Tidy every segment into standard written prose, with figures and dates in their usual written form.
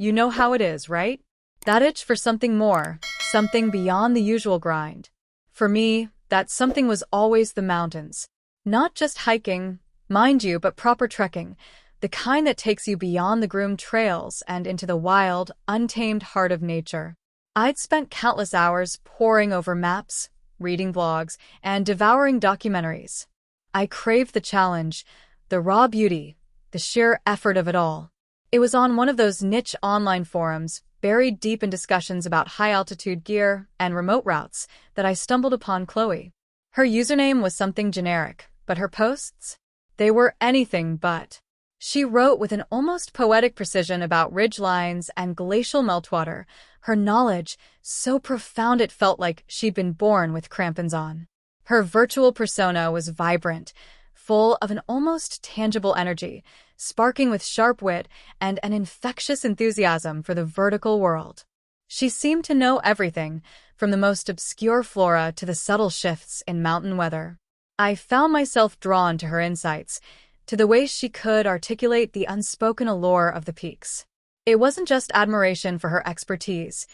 You know how it is, right? That itch for something more, something beyond the usual grind. For me, that something was always the mountains. Not just hiking, mind you, but proper trekking, the kind that takes you beyond the groomed trails and into the wild, untamed heart of nature. I'd spent countless hours poring over maps, reading blogs, and devouring documentaries. I craved the challenge, the raw beauty, the sheer effort of it all. It was on one of those niche online forums, buried deep in discussions about high-altitude gear and remote routes, that I stumbled upon Chloe. Her username was something generic, but her posts? They were anything but. She wrote with an almost poetic precision about ridgelines and glacial meltwater, her knowledge so profound it felt like she'd been born with crampons on. Her virtual persona was vibrant, full of an almost tangible energy, sparking with sharp wit and an infectious enthusiasm for the vertical world. She seemed to know everything, from the most obscure flora to the subtle shifts in mountain weather. I found myself drawn to her insights, to the way she could articulate the unspoken allure of the peaks. It wasn't just admiration for her expertise.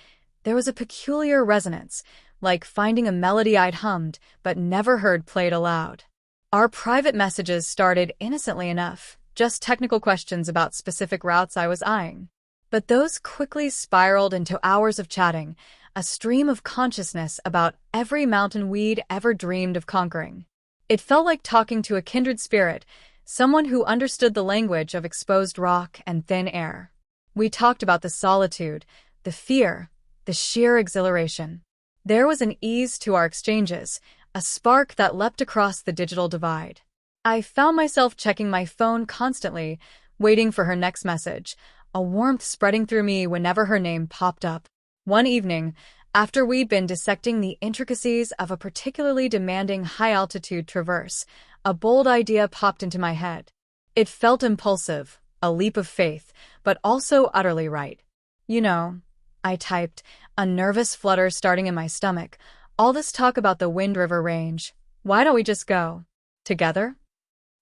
There was a peculiar resonance, like finding a melody I'd hummed but never heard played aloud. Our private messages started innocently enough, just technical questions about specific routes I was eyeing. But those quickly spiraled into hours of chatting, a stream of consciousness about every mountain we'd ever dreamed of conquering. It felt like talking to a kindred spirit, someone who understood the language of exposed rock and thin air. We talked about the solitude, the fear, the sheer exhilaration. There was an ease to our exchanges, a spark that leapt across the digital divide. I found myself checking my phone constantly, waiting for her next message, a warmth spreading through me whenever her name popped up. One evening, after we'd been dissecting the intricacies of a particularly demanding high-altitude traverse, a bold idea popped into my head. It felt impulsive, a leap of faith, but also utterly right. You know, I typed, a nervous flutter starting in my stomach. All this talk about the Wind River Range. Why don't we just go? Together?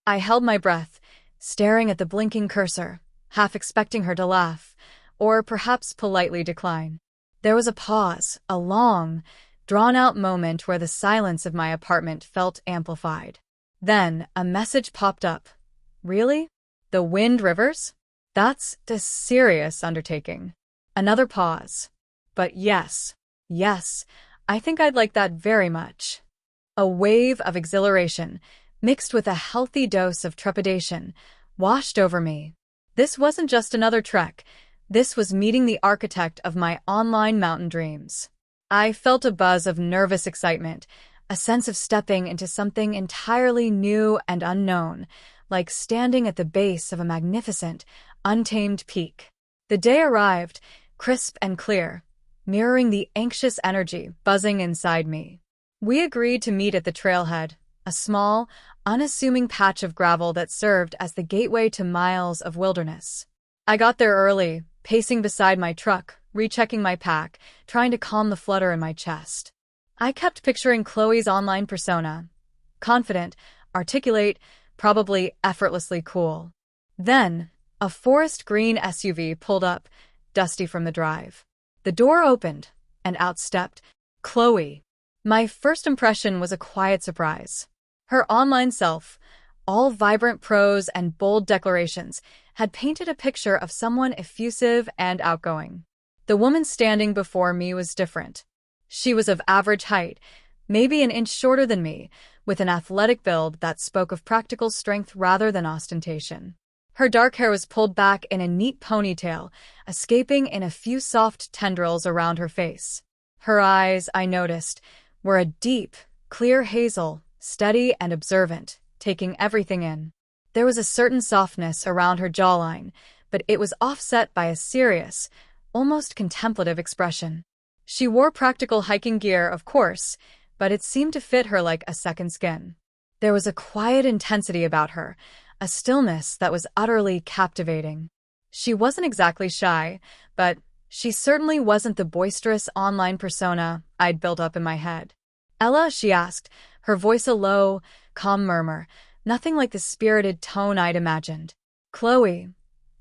I held my breath, staring at the blinking cursor, half expecting her to laugh, or perhaps politely decline. There was a pause, a long, drawn-out moment where the silence of my apartment felt amplified. Then, a message popped up. Really? The Wind Rivers? That's a serious undertaking. Another pause. But yes, I think I'd like that very much. A wave of exhilaration, mixed with a healthy dose of trepidation, washed over me. This wasn't just another trek. This was meeting the architect of my online mountain dreams. I felt a buzz of nervous excitement, a sense of stepping into something entirely new and unknown, like standing at the base of a magnificent, untamed peak. The day arrived, crisp and clear, mirroring the anxious energy buzzing inside me. We agreed to meet at the trailhead, a small, unassuming patch of gravel that served as the gateway to miles of wilderness. I got there early, pacing beside my truck, rechecking my pack, trying to calm the flutter in my chest. I kept picturing Chloe's online persona. Confident, articulate, probably effortlessly cool. Then, a forest green SUV pulled up, dusty from the drive. The door opened, and out stepped Chloe. My first impression was a quiet surprise. Her online self, all vibrant prose and bold declarations, had painted a picture of someone effusive and outgoing. The woman standing before me was different. She was of average height, maybe an inch shorter than me, with an athletic build that spoke of practical strength rather than ostentation. Her dark hair was pulled back in a neat ponytail, escaping in a few soft tendrils around her face. Her eyes, I noticed, were a deep, clear hazel, steady and observant, taking everything in. There was a certain softness around her jawline, but it was offset by a serious, almost contemplative expression. She wore practical hiking gear, of course, but it seemed to fit her like a second skin. There was a quiet intensity about her, a stillness that was utterly captivating. She wasn't exactly shy, but she certainly wasn't the boisterous online persona I'd built up in my head. "Ella," she asked, her voice a low, calm murmur, nothing like the spirited tone I'd imagined. "Chloe,"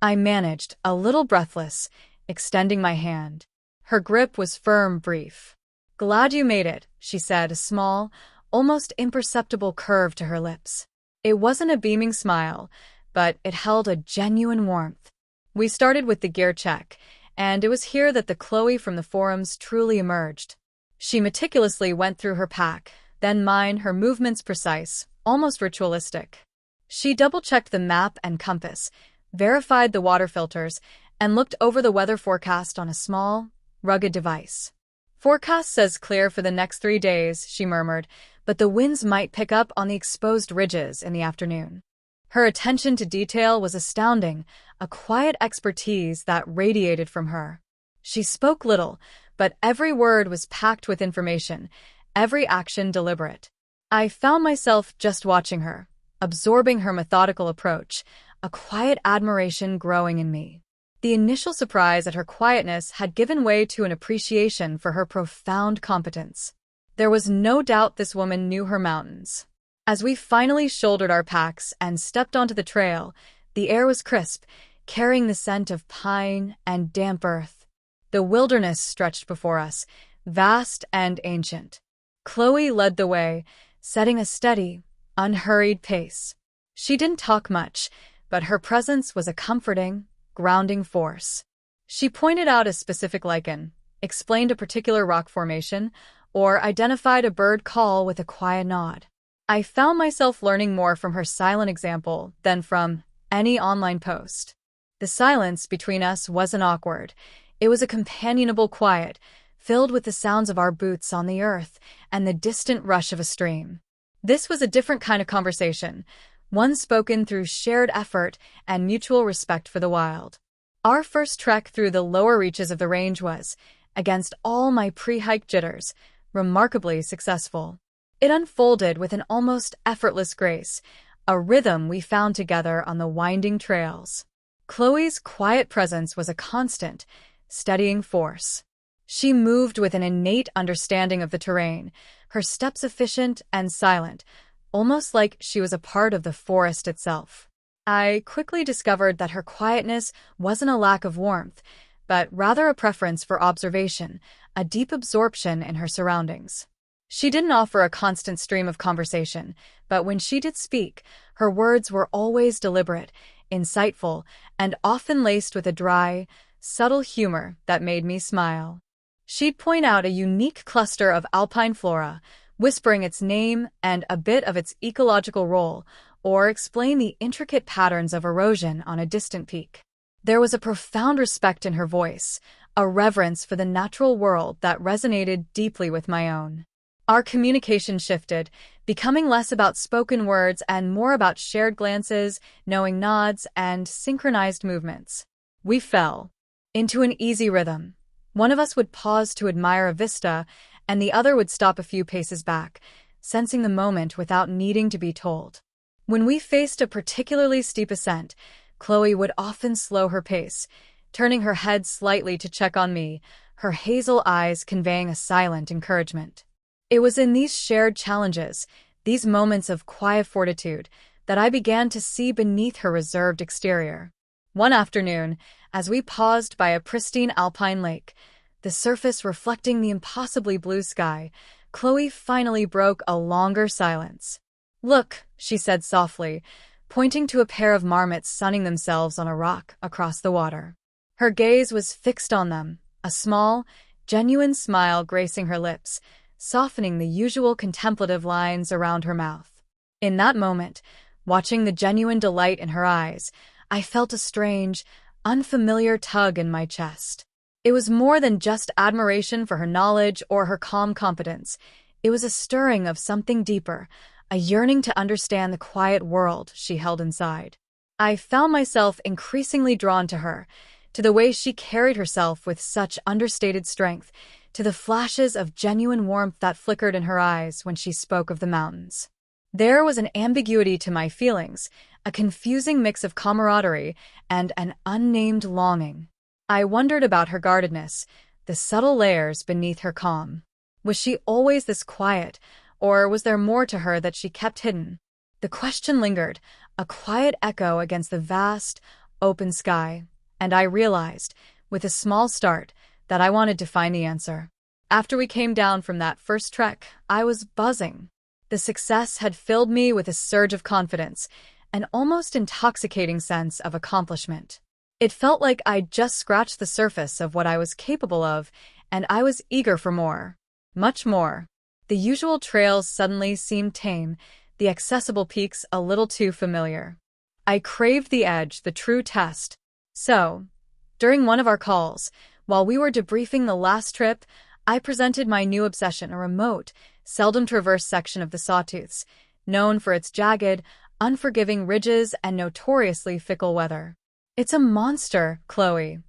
I managed, a little breathless, extending my hand. Her grip was firm, brief. "Glad you made it," she said, a small, almost imperceptible curve to her lips. It wasn't a beaming smile, but it held a genuine warmth. We started with the gear check, and it was here that the Chloe from the forums truly emerged. She meticulously went through her pack, then mine, her movements precise, almost ritualistic. She double-checked the map and compass, verified the water filters, and looked over the weather forecast on a small, rugged device. "Forecast says clear for the next 3 days," she murmured, "but the winds might pick up on the exposed ridges in the afternoon." Her attention to detail was astounding, a quiet expertise that radiated from her. She spoke little, but every word was packed with information, every action deliberate. I found myself just watching her, absorbing her methodical approach, a quiet admiration growing in me. The initial surprise at her quietness had given way to an appreciation for her profound competence. There was no doubt this woman knew her mountains. As we finally shouldered our packs and stepped onto the trail, the air was crisp, carrying the scent of pine and damp earth. The wilderness stretched before us, vast and ancient. Chloe led the way, setting a steady, unhurried pace. She didn't talk much, but her presence was a comforting, grounding force. She pointed out a specific lichen, explained a particular rock formation, or identified a bird call with a quiet nod. I found myself learning more from her silent example than from any online post. The silence between us wasn't awkward. It was a companionable quiet, filled with the sounds of our boots on the earth and the distant rush of a stream. This was a different kind of conversation, one spoken through shared effort and mutual respect for the wild. Our first trek through the lower reaches of the range was, against all my pre-hike jitters, remarkably successful. It unfolded with an almost effortless grace, a rhythm we found together on the winding trails. Chloe's quiet presence was a constant, steadying force. She moved with an innate understanding of the terrain, her steps efficient and silent, almost like she was a part of the forest itself. I quickly discovered that her quietness wasn't a lack of warmth, but rather a preference for observation, a deep absorption in her surroundings. She didn't offer a constant stream of conversation, but when she did speak, her words were always deliberate, insightful, and often laced with a dry, subtle humor that made me smile. She'd point out a unique cluster of alpine flora, whispering its name and a bit of its ecological role, or explain the intricate patterns of erosion on a distant peak. There was a profound respect in her voice, a reverence for the natural world that resonated deeply with my own. Our communication shifted, becoming less about spoken words and more about shared glances, knowing nods, and synchronized movements. We fell into an easy rhythm. One of us would pause to admire a vista, and the other would stop a few paces back, sensing the moment without needing to be told. When we faced a particularly steep ascent, Chloe would often slow her pace, turning her head slightly to check on me, her hazel eyes conveying a silent encouragement. It was in these shared challenges, these moments of quiet fortitude, that I began to see beneath her reserved exterior. One afternoon, as we paused by a pristine alpine lake, the surface reflecting the impossibly blue sky, Chloe finally broke a longer silence. "Look," she said softly, pointing to a pair of marmots sunning themselves on a rock across the water. Her gaze was fixed on them, a small, genuine smile gracing her lips, softening the usual contemplative lines around her mouth. In that moment, watching the genuine delight in her eyes, I felt a strange, unfamiliar tug in my chest. It was more than just admiration for her knowledge or her calm competence. It was a stirring of something deeper, a yearning to understand the quiet world she held inside. I found myself increasingly drawn to her, to the way she carried herself with such understated strength, to the flashes of genuine warmth that flickered in her eyes when she spoke of the mountains. There was an ambiguity to my feelings, a confusing mix of camaraderie and an unnamed longing. I wondered about her guardedness, the subtle layers beneath her calm. Was she always this quiet, or was there more to her that she kept hidden? The question lingered, a quiet echo against the vast, open sky, and I realized, with a small start, that I wanted to find the answer. After we came down from that first trek, I was buzzing. The success had filled me with a surge of confidence, an almost intoxicating sense of accomplishment. It felt like I'd just scratched the surface of what I was capable of, and I was eager for more. Much more. The usual trails suddenly seemed tame, the accessible peaks a little too familiar. I craved the edge, the true test. So, during one of our calls, while we were debriefing the last trip, I presented my new obsession, a remote, seldom traversed section of the Sawtooths, known for its jagged, unforgiving ridges and notoriously fickle weather. "It's a monster, Chloe,"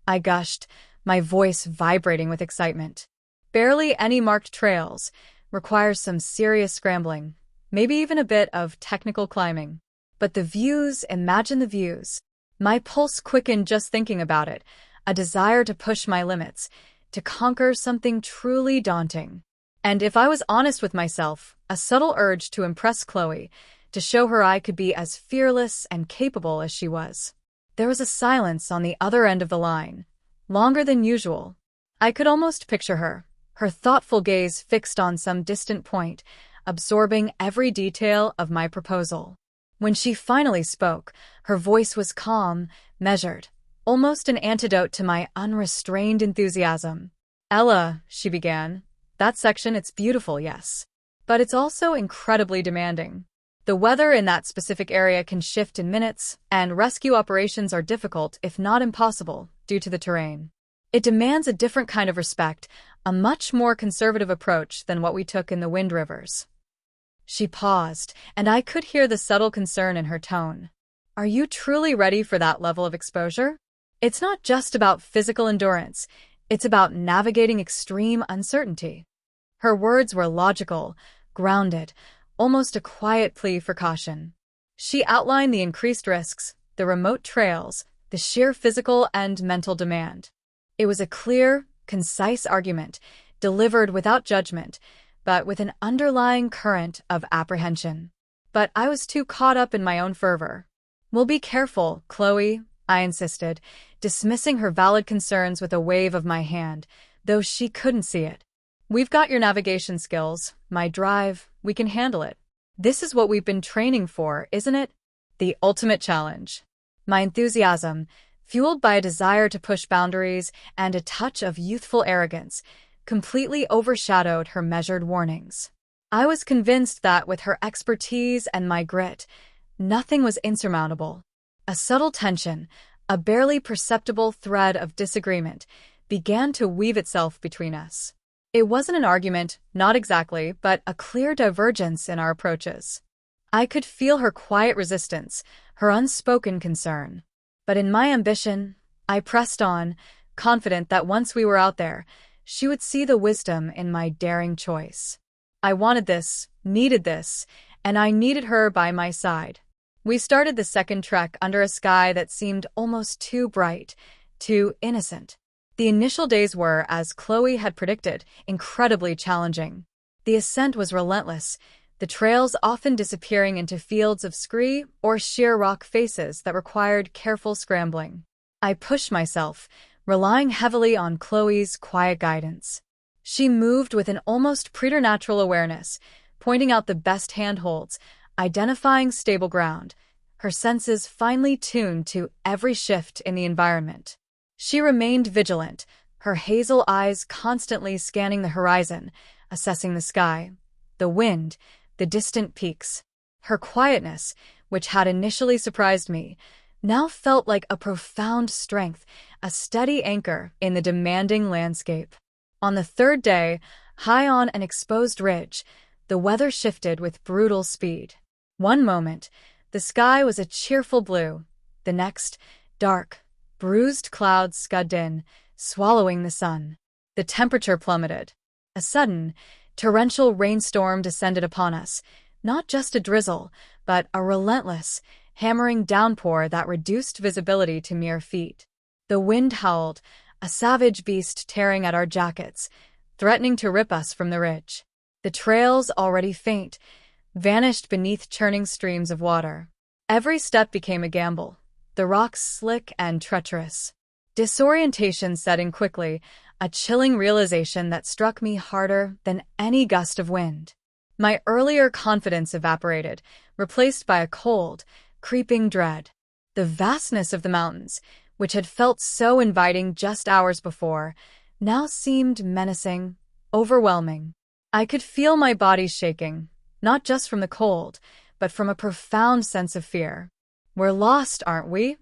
I gushed, my voice vibrating with excitement. "Barely any marked trails, requires some serious scrambling, maybe even a bit of technical climbing. But the views, imagine the views." My pulse quickened just thinking about it, a desire to push my limits, to conquer something truly daunting. And if I was honest with myself, a subtle urge to impress Chloe, to show her I could be as fearless and capable as she was. There was a silence on the other end of the line, longer than usual. I could almost picture her, her thoughtful gaze fixed on some distant point, absorbing every detail of my proposal. When she finally spoke, her voice was calm, measured, almost an antidote to my unrestrained enthusiasm. "Ella," she began, "that section, it's beautiful, yes. But it's also incredibly demanding. The weather in that specific area can shift in minutes, and rescue operations are difficult, if not impossible, due to the terrain. It demands a different kind of respect, a much more conservative approach than what we took in the Wind Rivers." She paused, and I could hear the subtle concern in her tone. "Are you truly ready for that level of exposure? It's not just about physical endurance, it's about navigating extreme uncertainty." Her words were logical, grounded, almost a quiet plea for caution. She outlined the increased risks, the remote trails, the sheer physical and mental demand. It was a clear, concise argument, delivered without judgment, but with an underlying current of apprehension. But I was too caught up in my own fervor. "We'll be careful, Chloe," I insisted, dismissing her valid concerns with a wave of my hand, though she couldn't see it. "We've got your navigation skills, my drive, we can handle it. This is what we've been training for, isn't it? The ultimate challenge." My enthusiasm, fueled by a desire to push boundaries and a touch of youthful arrogance, completely overshadowed her measured warnings. I was convinced that with her expertise and my grit, nothing was insurmountable. A subtle tension, a barely perceptible thread of disagreement, began to weave itself between us. It wasn't an argument, not exactly, but a clear divergence in our approaches. I could feel her quiet resistance, her unspoken concern. But in my ambition, I pressed on, confident that once we were out there, she would see the wisdom in my daring choice. I wanted this, needed this, and I needed her by my side. We started the second trek under a sky that seemed almost too bright, too innocent. The initial days were, as Chloe had predicted, incredibly challenging. The ascent was relentless, the trails often disappearing into fields of scree or sheer rock faces that required careful scrambling. I pushed myself, relying heavily on Chloe's quiet guidance. She moved with an almost preternatural awareness, pointing out the best handholds, identifying stable ground, her senses finely tuned to every shift in the environment. She remained vigilant, her hazel eyes constantly scanning the horizon, assessing the sky, the wind, the distant peaks. Her quietness, which had initially surprised me, now felt like a profound strength, a steady anchor in the demanding landscape. On the third day, high on an exposed ridge, the weather shifted with brutal speed. One moment, the sky was a cheerful blue. The next, dark, bruised clouds scudded in, swallowing the sun. The temperature plummeted. A sudden, torrential rainstorm descended upon us, not just a drizzle, but a relentless, hammering downpour that reduced visibility to mere feet. The wind howled, a savage beast tearing at our jackets, threatening to rip us from the ridge. The trails, already faint, vanished beneath churning streams of water. Every step became a gamble, the rocks slick and treacherous. Disorientation set in quickly, a chilling realization that struck me harder than any gust of wind. My earlier confidence evaporated, replaced by a cold, creeping dread. The vastness of the mountains, which had felt so inviting just hours before, now seemed menacing, overwhelming. I could feel my body shaking, not just from the cold, but from a profound sense of fear. "We're lost, aren't we?"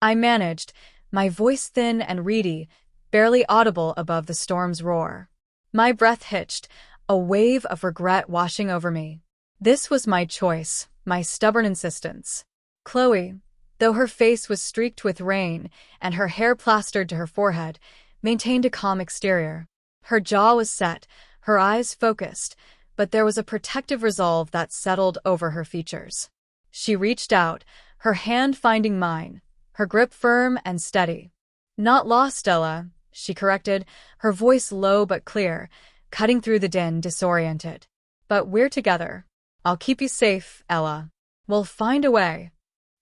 I managed, my voice thin and reedy, barely audible above the storm's roar. My breath hitched, a wave of regret washing over me. This was my choice, my stubborn insistence. Chloe, though her face was streaked with rain and her hair plastered to her forehead, maintained a calm exterior. Her jaw was set, her eyes focused, but there was a protective resolve that settled over her features. She reached out, her hand finding mine, her grip firm and steady. "Not lost, Ella," she corrected, her voice low but clear, cutting through the din, disoriented. "But we're together. I'll keep you safe, Ella. We'll find a way."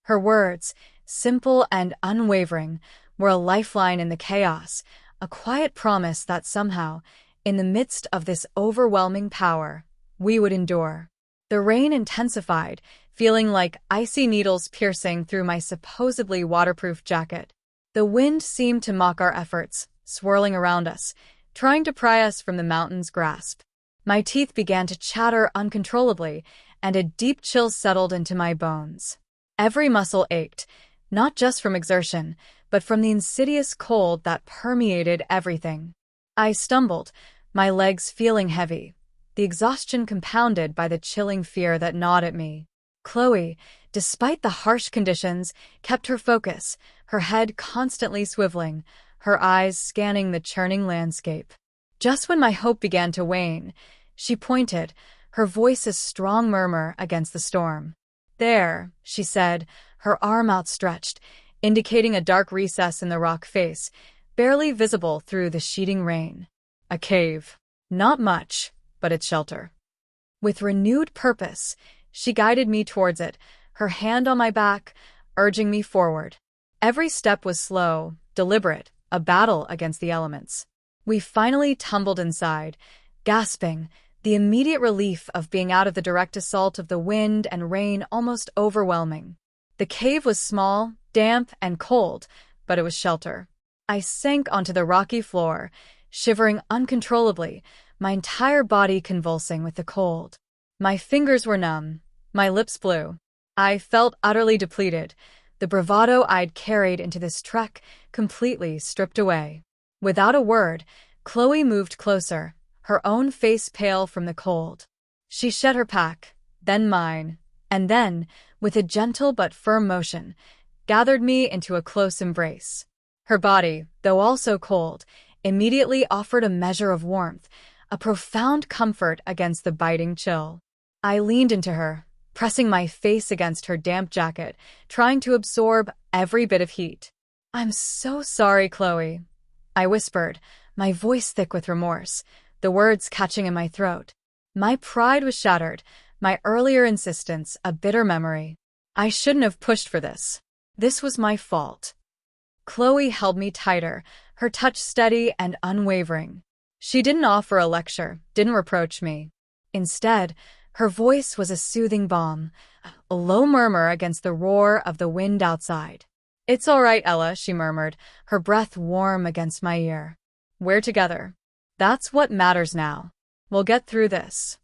Her words, simple and unwavering, were a lifeline in the chaos, a quiet promise that somehow, in the midst of this overwhelming power, we would endure. The rain intensified, feeling like icy needles piercing through my supposedly waterproof jacket. The wind seemed to mock our efforts, swirling around us, trying to pry us from the mountain's grasp. My teeth began to chatter uncontrollably, and a deep chill settled into my bones. Every muscle ached, not just from exertion, but from the insidious cold that permeated everything. I stumbled, my legs feeling heavy, the exhaustion compounded by the chilling fear that gnawed at me. Chloe, despite the harsh conditions, kept her focus, her head constantly swiveling, her eyes scanning the churning landscape. Just when my hope began to wane, she pointed, her voice a strong murmur against the storm. "There," she said, her arm outstretched, indicating a dark recess in the rock face, barely visible through the sheeting rain. "A cave. Not much, but it's shelter." With renewed purpose, she guided me towards it, her hand on my back, urging me forward. Every step was slow, deliberate, a battle against the elements. We finally tumbled inside, gasping, the immediate relief of being out of the direct assault of the wind and rain almost overwhelming. The cave was small, damp, and cold, but it was shelter. I sank onto the rocky floor, shivering uncontrollably, my entire body convulsing with the cold. My fingers were numb, my lips blue. I felt utterly depleted, the bravado I'd carried into this trek completely stripped away. Without a word, Chloe moved closer, her own face pale from the cold. She shed her pack, then mine, and then, with a gentle but firm motion, gathered me into a close embrace. Her body, though also cold, immediately offered a measure of warmth, a profound comfort against the biting chill. I leaned into her, pressing my face against her damp jacket, trying to absorb every bit of heat. "I'm so sorry, Chloe," I whispered, my voice thick with remorse, the words catching in my throat. My pride was shattered, my earlier insistence a bitter memory. I shouldn't have pushed for this. This was my fault. Chloe held me tighter, her touch steady and unwavering. She didn't offer a lecture, didn't reproach me. Instead, her voice was a soothing balm, a low murmur against the roar of the wind outside. "It's all right, Ella," she murmured, her breath warm against my ear. "We're together. That's what matters now. We'll get through this."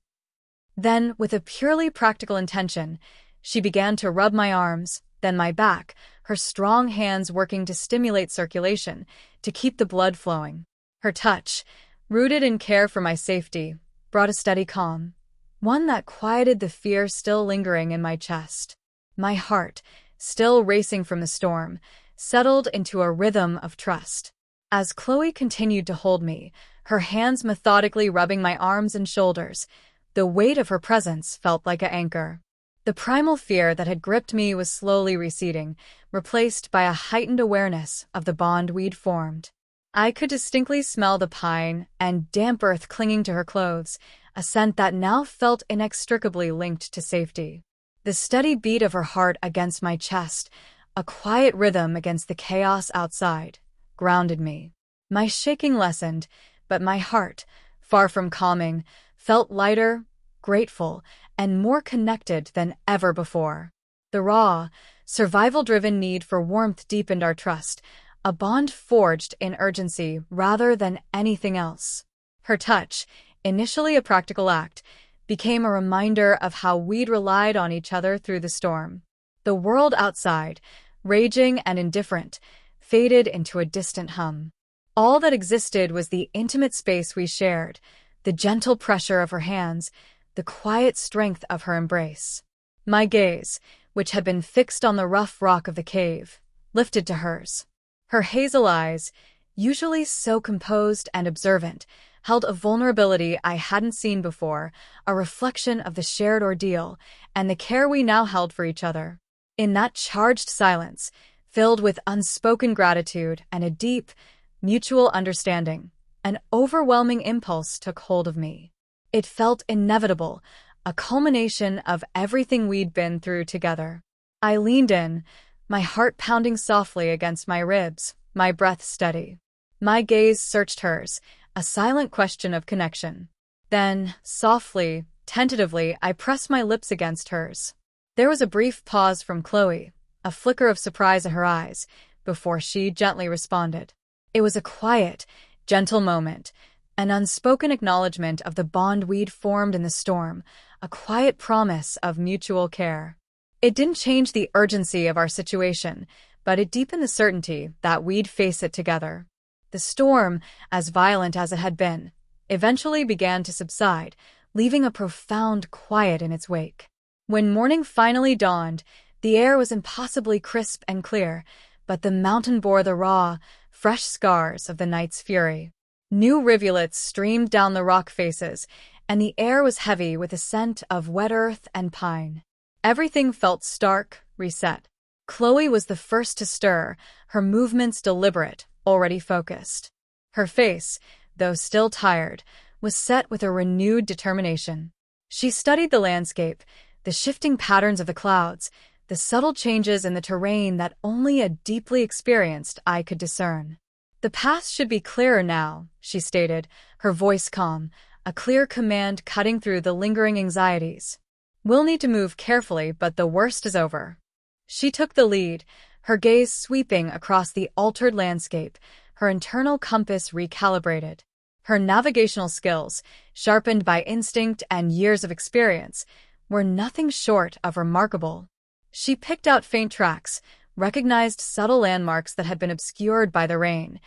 Then, with a purely practical intention, she began to rub my arms, then my back, her strong hands working to stimulate circulation, to keep the blood flowing. Her touch, rooted in care for my safety, brought a steady calm, one that quieted the fear still lingering in my chest. My heart, still racing from the storm, settled into a rhythm of trust. As Chloe continued to hold me, her hands methodically rubbing my arms and shoulders, the weight of her presence felt like an anchor. The primal fear that had gripped me was slowly receding, replaced by a heightened awareness of the bond we'd formed. I could distinctly smell the pine and damp earth clinging to her clothes, a scent that now felt inextricably linked to safety. The steady beat of her heart against my chest, a quiet rhythm against the chaos outside, grounded me. My shaking lessened, but my heart, far from calming, felt lighter, grateful, and more connected than ever before. The raw, survival-driven need for warmth deepened our trust, a bond forged in urgency rather than anything else. Her touch, initially a practical act, became a reminder of how we'd relied on each other through the storm. The world outside, raging and indifferent, faded into a distant hum. All that existed was the intimate space we shared, the gentle pressure of her hands, the quiet strength of her embrace. My gaze, which had been fixed on the rough rock of the cave, lifted to hers. Her hazel eyes, usually so composed and observant, held a vulnerability I hadn't seen before, a reflection of the shared ordeal and the care we now held for each other. In that charged silence, filled with unspoken gratitude and a deep, mutual understanding, an overwhelming impulse took hold of me. It felt inevitable, a culmination of everything we'd been through together. I leaned in, my heart pounding softly against my ribs, my breath steady. My gaze searched hers, a silent question of connection. Then, softly, tentatively, I pressed my lips against hers. There was a brief pause from Chloe, a flicker of surprise in her eyes, before she gently responded. It was a quiet, gentle moment, an unspoken acknowledgement of the bond we'd formed in the storm, a quiet promise of mutual care. It didn't change the urgency of our situation, but it deepened the certainty that we'd face it together. The storm, as violent as it had been, eventually began to subside, leaving a profound quiet in its wake. When morning finally dawned, the air was impossibly crisp and clear, but the mountain bore the raw, fresh scars of the night's fury. New rivulets streamed down the rock faces, and the air was heavy with a scent of wet earth and pine. Everything felt stark, reset. Chloe was the first to stir, her movements deliberate, already focused. Her face, though still tired, was set with a renewed determination. She studied the landscape, the shifting patterns of the clouds, the subtle changes in the terrain that only a deeply experienced eye could discern. The path should be clearer now, she stated, her voice calm, a clear command cutting through the lingering anxieties. We'll need to move carefully, but the worst is over. She took the lead, her gaze sweeping across the altered landscape, her internal compass recalibrated. Her navigational skills, sharpened by instinct and years of experience, were nothing short of remarkable. She picked out faint tracks, recognized subtle landmarks that had been obscured by the rain,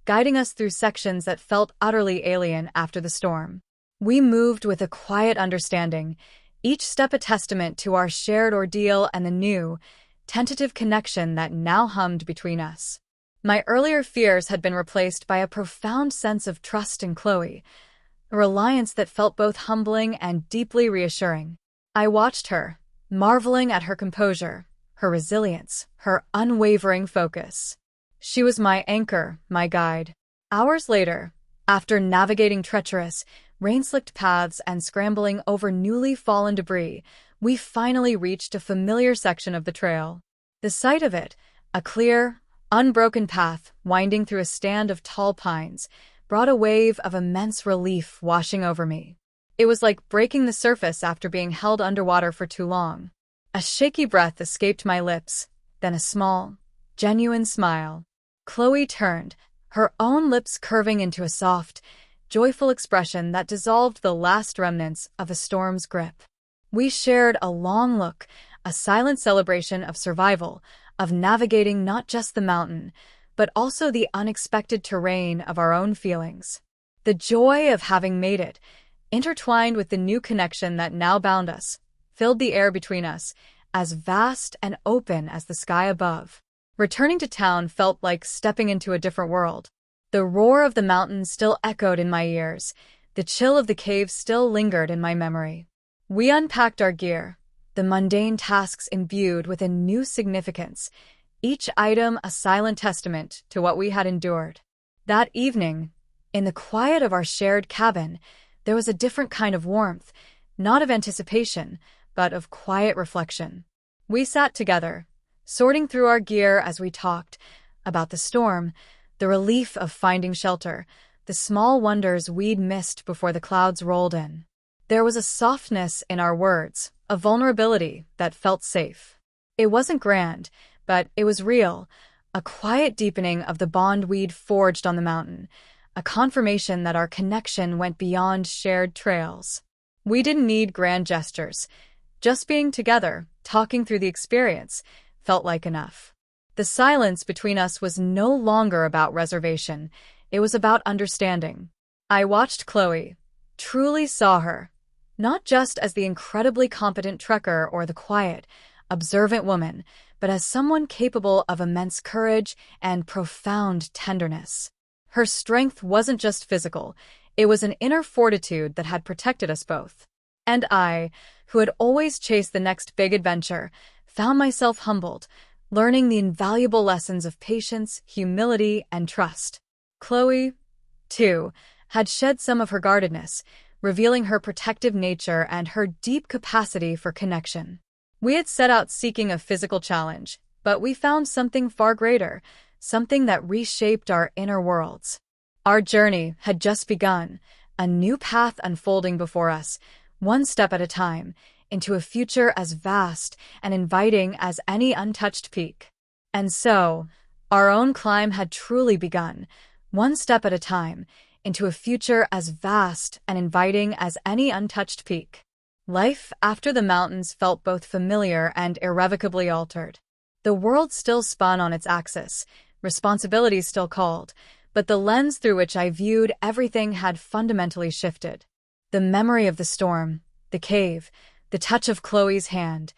guiding us through sections that felt utterly alien after the storm. We moved with a quiet understanding, each step a testament to our shared ordeal and the new, tentative connection that now hummed between us. My earlier fears had been replaced by a profound sense of trust in Chloe, a reliance that felt both humbling and deeply reassuring. I watched her, marveling at her composure, her resilience, her unwavering focus. She was my anchor, my guide. Hours later, after navigating treacherous, rain-slicked paths and scrambling over newly fallen debris, we finally reached a familiar section of the trail. The sight of it, a clear, unbroken path winding through a stand of tall pines, brought a wave of immense relief washing over me. It was like breaking the surface after being held underwater for too long. A shaky breath escaped my lips, then a small, genuine smile. Chloe turned, her own lips curving into a soft, joyful expression that dissolved the last remnants of a storm's grip. We shared a long look, a silent celebration of survival, of navigating not just the mountain, but also the unexpected terrain of our own feelings. The joy of having made it, intertwined with the new connection that now bound us, filled the air between us, as vast and open as the sky above. Returning to town felt like stepping into a different world. The roar of the mountain still echoed in my ears, the chill of the cave still lingered in my memory. We unpacked our gear, the mundane tasks imbued with a new significance, each item a silent testament to what we had endured. That evening, in the quiet of our shared cabin, there was a different kind of warmth, not of anticipation, but of quiet reflection. We sat together, sorting through our gear as we talked about the storm, the relief of finding shelter, the small wonders we'd missed before the clouds rolled in. There was a softness in our words, a vulnerability that felt safe. It wasn't grand, but it was real, a quiet deepening of the bond we'd forged on the mountain, a confirmation that our connection went beyond shared trails. We didn't need grand gestures. Just being together, talking through the experience, felt like enough. The silence between us was no longer about reservation. It was about understanding. I watched Chloe, truly saw her, not just as the incredibly competent trekker or the quiet, observant woman, but as someone capable of immense courage and profound tenderness. Her strength wasn't just physical, it was an inner fortitude that had protected us both. And I, who had always chased the next big adventure, found myself humbled, learning the invaluable lessons of patience, humility, and trust. Chloe, too, had shed some of her guardedness, revealing her protective nature and her deep capacity for connection. We had set out seeking a physical challenge, but we found something far greater, something that reshaped our inner worlds. Our journey had just begun, a new path unfolding before us, one step at a time, into a future as vast and inviting as any untouched peak. And so, our own climb had truly begun, one step at a time, into a future as vast and inviting as any untouched peak. Life after the mountains felt both familiar and irrevocably altered. The world still spun on its axis, responsibilities still called, but the lens through which I viewed everything had fundamentally shifted. The memory of the storm, the cave, the touch of Chloe's hand,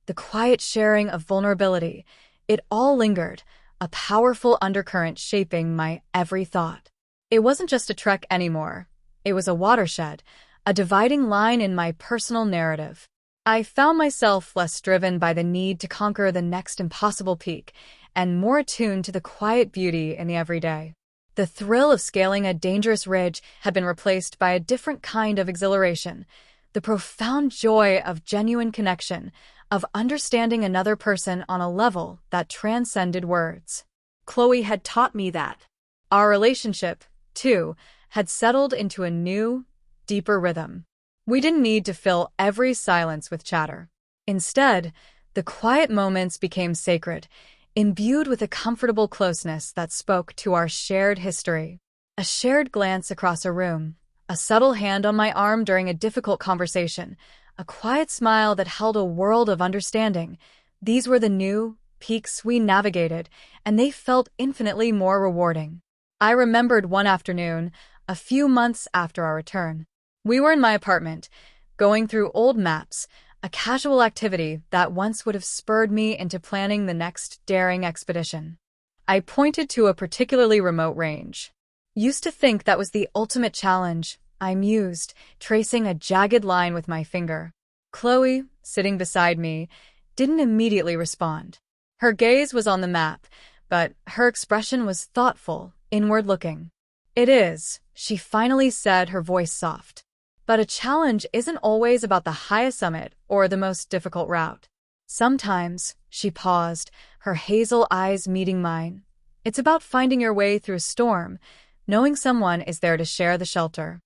the quiet sharing of vulnerability, it all lingered, a powerful undercurrent shaping my every thought. It wasn't just a trek anymore. It was a watershed, a dividing line in my personal narrative. I found myself less driven by the need to conquer the next impossible peak and more attuned to the quiet beauty in the everyday. The thrill of scaling a dangerous ridge had been replaced by a different kind of exhilaration, the profound joy of genuine connection, of understanding another person on a level that transcended words. Chloe had taught me that. Our relationship, too, had settled into a new, deeper rhythm. We didn't need to fill every silence with chatter. Instead, the quiet moments became sacred, imbued with a comfortable closeness that spoke to our shared history. A shared glance across a room, a subtle hand on my arm during a difficult conversation, a quiet smile that held a world of understanding. These were the new peaks we navigated, and they felt infinitely more rewarding. I remembered one afternoon, a few months after our return. We were in my apartment, going through old maps, a casual activity that once would have spurred me into planning the next daring expedition. I pointed to a particularly remote range. Used to think that was the ultimate challenge, I mused, tracing a jagged line with my finger. Chloe, sitting beside me, didn't immediately respond. Her gaze was on the map, but her expression was thoughtful, inward-looking. "It is," she finally said, her voice soft. "But a challenge isn't always about the highest summit or the most difficult route. Sometimes," she paused, her hazel eyes meeting mine, "it's about finding your way through a storm, knowing someone is there to share the shelter."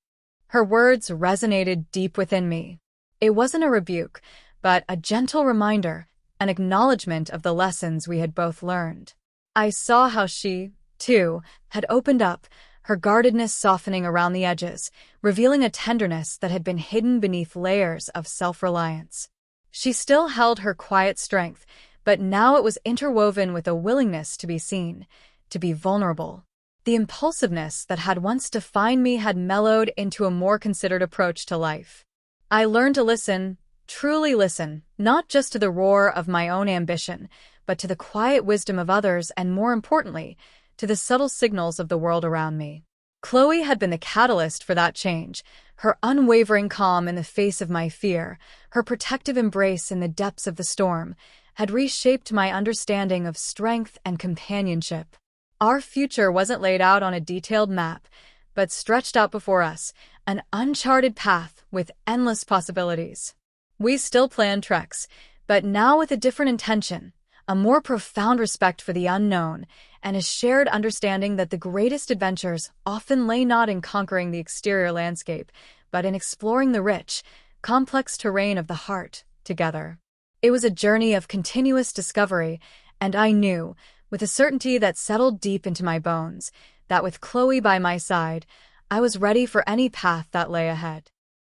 Her words resonated deep within me. It wasn't a rebuke, but a gentle reminder, an acknowledgement of the lessons we had both learned. I saw how she, too, had opened up, her guardedness softening around the edges, revealing a tenderness that had been hidden beneath layers of self-reliance. She still held her quiet strength, but now it was interwoven with a willingness to be seen, to be vulnerable. The impulsiveness that had once defined me had mellowed into a more considered approach to life. I learned to listen, truly listen, not just to the roar of my own ambition, but to the quiet wisdom of others and, more importantly, to the subtle signals of the world around me. Chloe had been the catalyst for that change, her unwavering calm in the face of my fear, her protective embrace in the depths of the storm, had reshaped my understanding of strength and companionship. Our future wasn't laid out on a detailed map, but stretched out before us, an uncharted path with endless possibilities. We still planned treks, but now with a different intention, a more profound respect for the unknown, and a shared understanding that the greatest adventures often lay not in conquering the exterior landscape, but in exploring the rich, complex terrain of the heart together. It was a journey of continuous discovery, and I knew, with a certainty that settled deep into my bones, that with Chloe by my side, I was ready for any path that lay ahead.